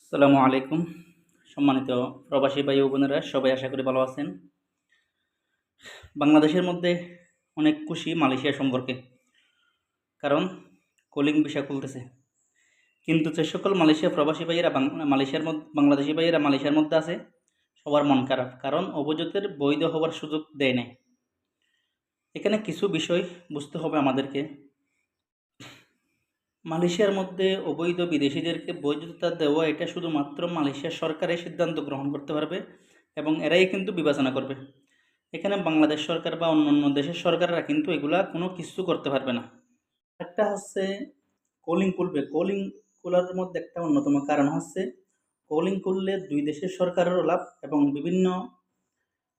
আসসালামু আলাইকুম। সম্মানিত প্রবাসী ভাই ও বোনেরা, সবাই আশা করি ভালো আছেন। বাংলাদেশের মধ্যে অনেক খুশি মালয়েশিয়া সম্পর্কে। কারণ কলিং ভিসা খুলতেছে। কিন্তু যে সকল মালয়েশিয়া প্রবাসী ভাইয়েরা বাংলাদেশি ভাইয়েরা মালয়েশিয়ার মধ্যে আছে, সবার মন খারাপ। কারণ অবৈধদের বৈধ হওয়ার সুযোগ দেয় নাই। এখানে কিছু বিষয় বুঝতে হবে আমাদেরকে। মালয়েশিয়ার মধ্যে অবৈধ বিদেশিদেরকে বৈধতা দেওয়া এটা শুধুমাত্র মালয়েশিয়া সরকারের সিদ্ধান্ত গ্রহণ করতে পারবে এবং এরাই কিন্তু বিবেচনা করবে। এখানে বাংলাদেশ সরকার বা অন্যান্য দেশের সরকাররা কিন্তু এগুলা কোনো কিছু করতে পারবে না। একটা হচ্ছে কলিং খুলবে। কলিং খোলার মধ্যে একটা অন্যতম কারণ হচ্ছে কলিং খুললে দুই দেশের সরকারেরও লাভ এবং বিভিন্ন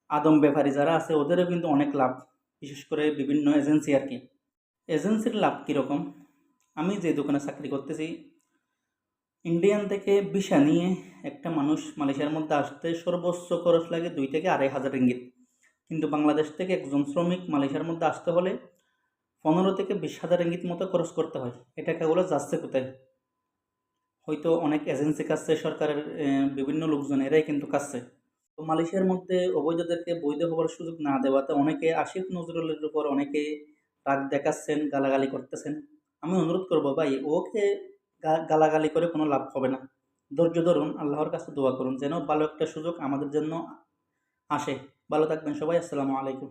আদম ব্যাপারী যারা আছে ওদেরও কিন্তু অনেক লাভ, বিশেষ করে বিভিন্ন এজেন্সি আর কি। এজেন্সির লাভ কীরকম? আমি যে দোকানে চাকরি করতেছি, ইন্ডিয়ান থেকে ভিসা নিয়ে একটা মানুষ মালয়েশিয়ার মধ্যে আসতে সর্বোচ্চ খরচ লাগে 2 থেকে 2,500 রিঙ্গিত। কিন্তু বাংলাদেশ থেকে একজন শ্রমিক মালয়েশিয়ার মধ্যে আসতে হলে 15 থেকে 20,000 রিঙ্গিত মতো খরচ করতে হয়। এই টাকাগুলো যাচ্ছে কোথায়? হয়তো অনেক এজেন্সি কাছে, সরকারের বিভিন্ন লোকজন এরাই কিন্তু কাছে। তো মালয়েশিয়ার মধ্যে অবৈধদেরকে বৈধ হওয়ার সুযোগ না দেওয়াতে অনেকে আসিফ নজরুলের উপর অনেকে রাগ দেখাচ্ছেন, গালাগালি করতেছেন। আমি অনুরোধ করব ভাই, ওকে গালাগালি করে কোনো লাভ হবে না। ধৈর্য ধরুন, আল্লাহর কাছে দোয়া করুন যেন ভালো একটা সুযোগ আমাদের জন্য আসে। ভালো থাকবেন সবাই। আসসালামু আলাইকুম।